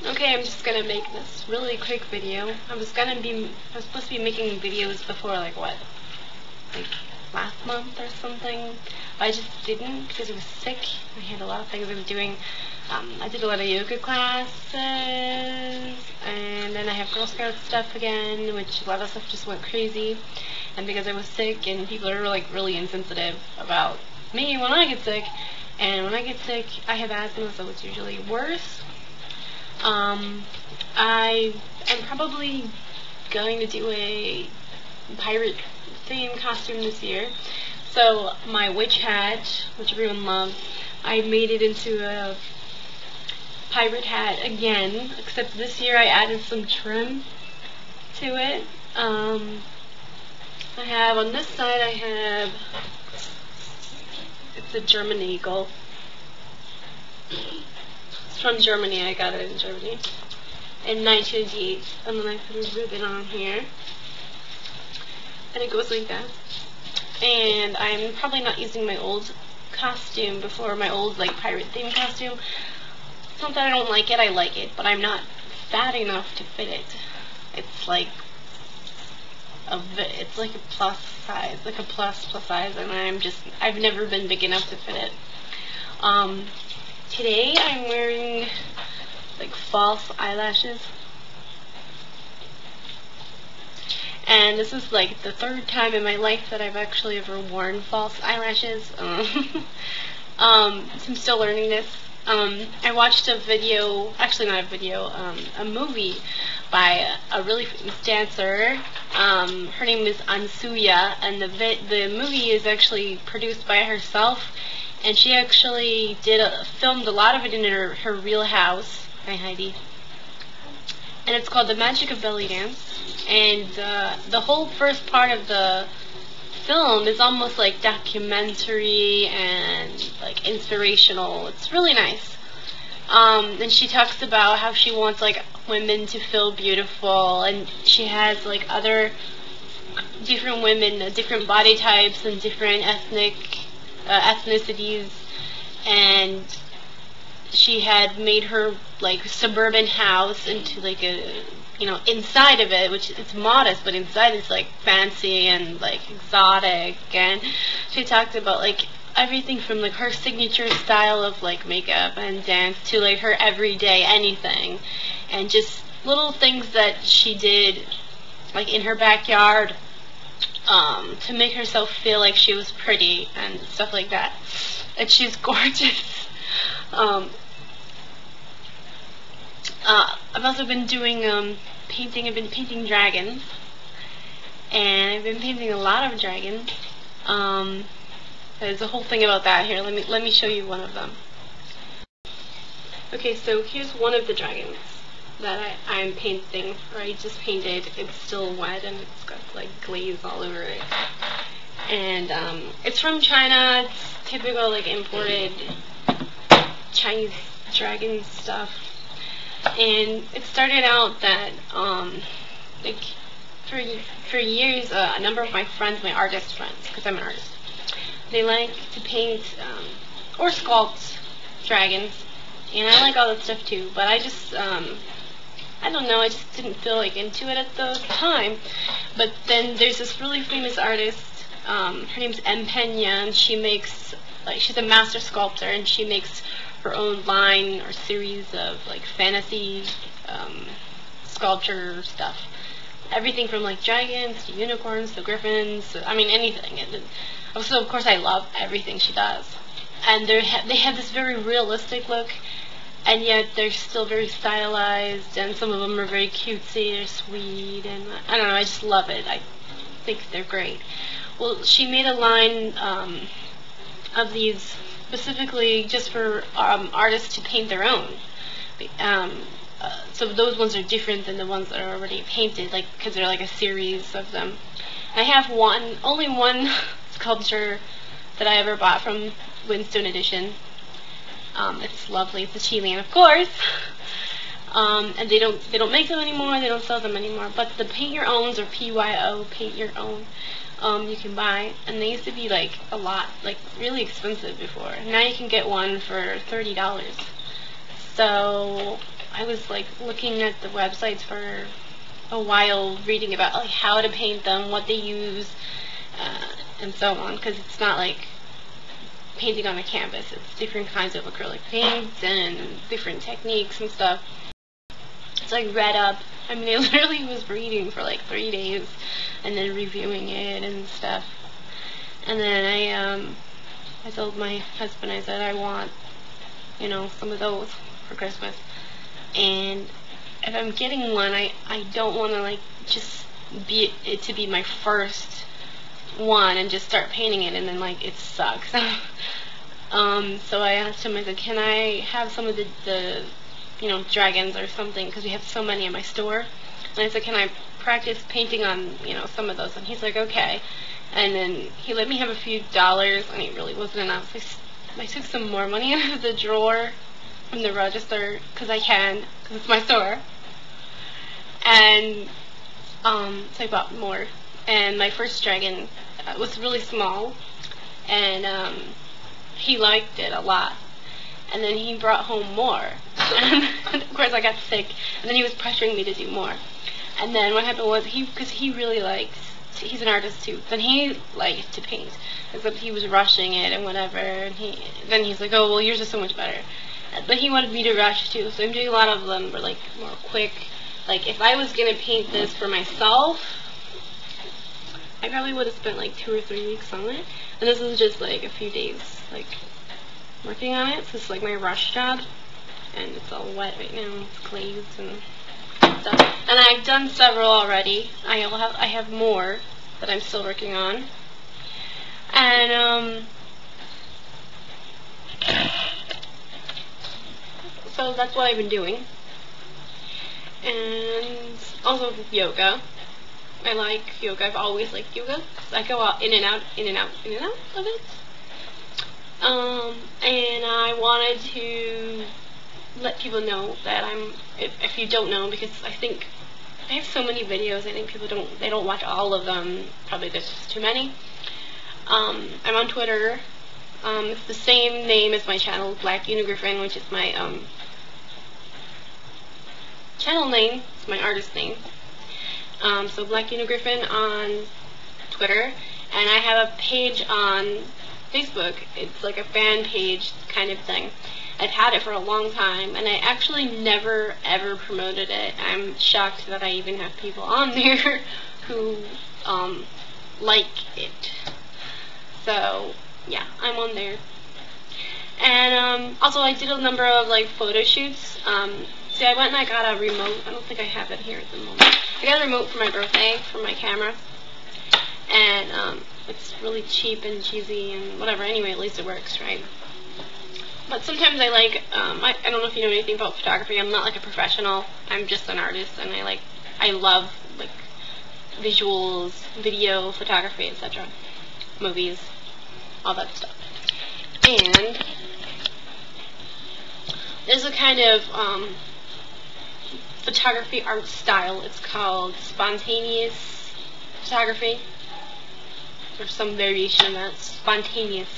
Okay, I'm just gonna make this really quick video. I was supposed to be making videos before, like last month or something. I just didn't because I was sick. I had a lot of things I was doing. I did a lot of yoga classes, and then I have Girl Scout stuff again, which a lot of stuff just went crazy. And because I was sick, and people are like really insensitive about me when I get sick, and when I get sick, I have asthma, so it's usually worse. I am probably going to do a pirate theme costume this year. So my witch hat, which everyone loves, I made it into a pirate hat again, except this year I added some trim to it. I have on this side, it's a German eagle. It's from Germany. I got it in Germany in 1988, and then I put a ribbon on here, and it goes like that. And I'm probably not using my old costume before, my old like pirate theme costume. It's not that I don't like it, I like it, but I'm not fat enough to fit it. It's like a plus size, like a plus size, and I've never been big enough to fit it. Today I'm wearing like false eyelashes, and this is like the third time in my life that I've actually ever worn false eyelashes. So I'm still learning this. I watched a video, actually not a video, a movie by a really famous dancer. Her name is Ansuya, and the movie is actually produced by herself, and she actually filmed a lot of it in her real house. Hi Heidi. And it's called The Magic of Belly Dance, and the whole first part of the film is almost like documentary and like inspirational. It's really nice. And she talks about how she wants like women to feel beautiful, and she has like other different women, different body types and different ethnicities, and she had made her like suburban house into like a, inside of it, which it's modest, but inside it's like fancy and like exotic. And she talked about like everything from like her signature style of like makeup and dance to like her everyday anything, and just little things that she did like in her backyard to make herself feel like she was pretty and stuff like that. And she's gorgeous. I've also been doing painting. I've been painting dragons, and I've been painting a lot of dragons. There's a whole thing about that here. Let me show you one of them. Okay, so here's one of the dragons that I'm painting, or I just painted. It's still wet and it's got like glaze all over it. And it's from China. It's typical like imported Chinese dragon stuff. And it started out that like for years, a number of my friends, my artist friends, because I'm an artist, they like to paint or sculpt dragons, and I like all that stuff too. But I just I don't know, I just didn't feel like into it at the time. But then there's this really famous artist. Her name's Pena, and she makes she's a master sculptor, and she makes her own line or series of like fantasy sculpture stuff. Everything from like dragons to unicorns to griffins, I mean anything. And also, of course, I love everything she does. And they have this very realistic look, and yet they're still very stylized, and some of them are very cutesy, they're sweet, and I don't know, I just love it. I think they're great. Well, she made a line of these specifically just for artists to paint their own. So those ones are different than the ones that are already painted, like because they're like a series of them. I have only one sculpture that I ever bought from Winston Edition. It's lovely. It's a Chilean, of course. And they don't make them anymore. They don't sell them anymore. But the paint your owns, or PYO, paint your own, you can buy, and they used to be like a lot, like really expensive before. Now you can get one for $30. So I was like looking at the websites for a while, reading about like how to paint them, what they use, and so on, because it's not like painting on a canvas. It's different kinds of acrylic paints and different techniques and stuff. So I read up. I mean, I literally was reading for like 3 days and then reviewing it and stuff. And then I told my husband, I said, I want, you know, some of those for Christmas. And if I'm getting one, I don't want to like just be it to be my first one and just start painting it and then like it sucks. So I asked him, I said, can I have some of the you know, dragons or something, because we have so many in my store. And I said, can I practice painting on, you know, some of those? And he's like, okay. And then he let me have a few dollars, and it really wasn't enough. I took some more money out of the drawer from the register, because I can, because it's my store. And so I bought more. And my first dragon was really small, and he liked it a lot. And then he brought home more. And of course I got sick, and then he was pressuring me to do more. And then what happened was, because he really likes, he's an artist too, then he liked to paint, except he was rushing it and whatever, and then he's like, oh, well, yours is so much better. But he wanted me to rush too, so I'm doing a lot of them, but like more quick. Like if I was going to paint this for myself, I probably would have spent like 2 or 3 weeks on it, and this is just like a few days, like working on it. So it's like my rush job, and it's all wet right now, it's glazed and stuff. And I've done several already. I have more that I'm still working on. And so that's what I've been doing. And also yoga. I like yoga. I've always liked yoga. I go out in and out, in and out, in and out of it. And I wanted to let people know that if you don't know, because I think I have so many videos, I think people don't watch all of them. Probably there's just too many. I'm on Twitter. It's the same name as my channel, Black UniGryphon, which is my channel name. It's my artist name. So Black UniGryphon on Twitter, and I have a page on Facebook. It's like a fan page kind of thing. I've had it for a long time, and I actually never ever promoted it. I'm shocked that I even have people on there who like it. So yeah, I'm on there. And also I did a number of like photo shoots. See, I went and I got a remote. I don't think I have it here at the moment. I got a remote for my birthday for my camera, and it's really cheap and cheesy and whatever. Anyway, at least it works, right? But sometimes I like, I don't know if you know anything about photography. I'm not like a professional. I'm just an artist, and I love like visuals, video, photography, etc. Movies, all that stuff. And there's a kind of photography art style. It's called spontaneous photography, or some variation of that. Spontaneous.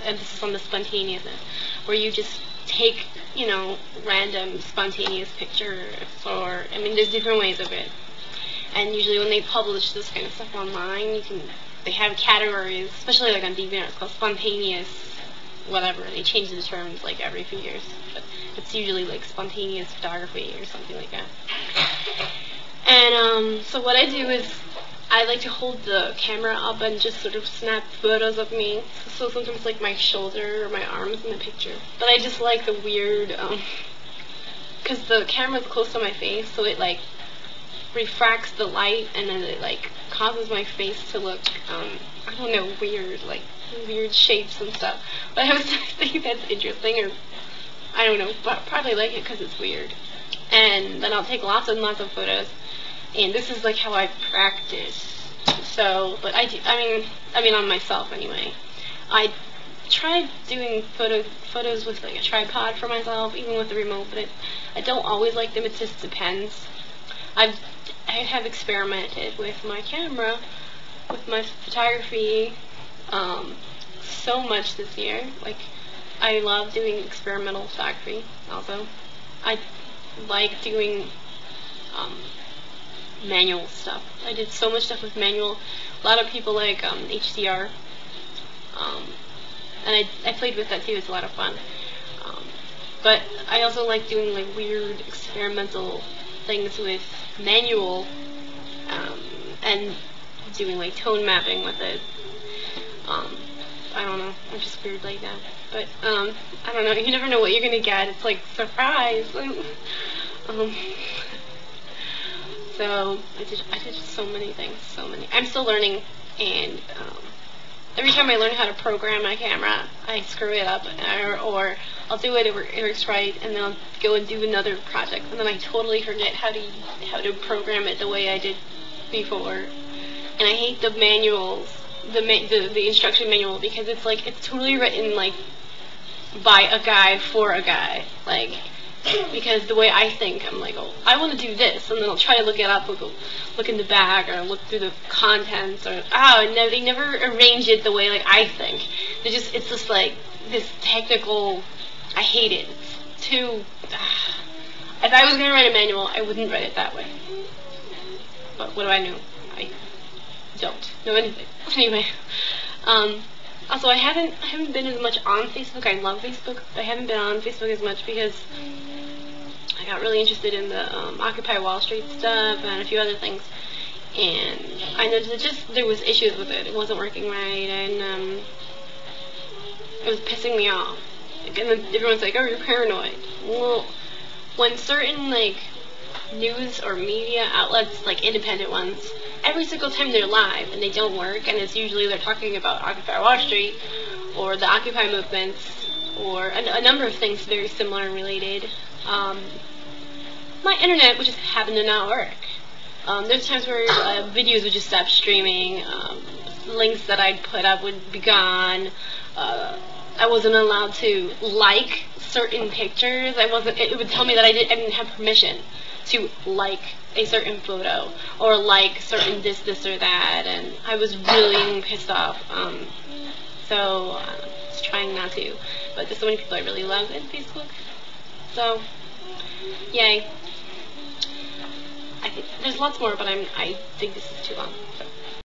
Emphasis on the spontaneousness, where you just take, you know, random spontaneous pictures, or, I mean, there's different ways of it. And usually when they publish this kind of stuff online, they have categories, especially like on DeviantArt, it's called spontaneous whatever. They change the terms like every few years, but it's usually like spontaneous photography or something like that. And so what I do is I like to hold the camera up and just sort of snap photos of me. So sometimes like my shoulder or my arms in the picture. But I just like the weird, because the camera's close to my face, so it like refracts the light, and then it like causes my face to look, I don't know, weird, like weird shapes and stuff. But I was thinking that's interesting, or I don't know, but probably like it because it's weird. And then I'll take lots and lots of photos. And this is like how I practice. So, but I mean on myself anyway. I tried doing photos with like a tripod for myself, even with the remote, but I don't always like them. It just depends. I have experimented with my camera, with my photography, so much this year. Like, I love doing experimental photography also. like doing manual stuff. I did so much stuff with manual. A lot of people like HDR, and I played with that too. It's a lot of fun. But I also like doing like weird experimental things with manual, and doing like tone mapping with it. I don't know. I'm just weird like that. But I don't know. You never know what you're gonna get. It's like surprise. So I did so many things. So many. I'm still learning, and every time I learn how to program my camera, I screw it up, or I'll do it works right, and then I'll go and do another project, and then I totally forget how to program it the way I did before. And I hate the manuals, the instruction manual, because it's like it's totally written like by a guy for a guy, like. Because the way I think, I'm like, oh, I want to do this, and then I'll try to look it up, look in the back, or look through the contents, or no, they never arrange it the way like I think. It's just like this technical. I hate it. It's too. If I was gonna write a manual, I wouldn't write it that way. But what do I know? I don't know anything. Anyway, also I haven't been as much on Facebook. I love Facebook, but I haven't been on Facebook as much because I got really interested in the Occupy Wall Street stuff and a few other things, and I noticed that there was issues with it. It wasn't working right, and it was pissing me off. Like, and then everyone's like, "Oh, you're paranoid." Well, when certain like news or media outlets, like independent ones, every single time they're live and they don't work, and it's usually they're talking about Occupy Wall Street or the Occupy movements or a number of things very similar and related. My internet would just happen to not work. There's times where videos would just stop streaming, links that I'd put up would be gone, I wasn't allowed to like certain pictures. It would tell me that I didn't have permission to like a certain photo or like certain this or that, and I was really pissed off. So I was trying not to, but there's so many people I really love in Facebook. So, yay. There's lots more, but I think this is too long. So.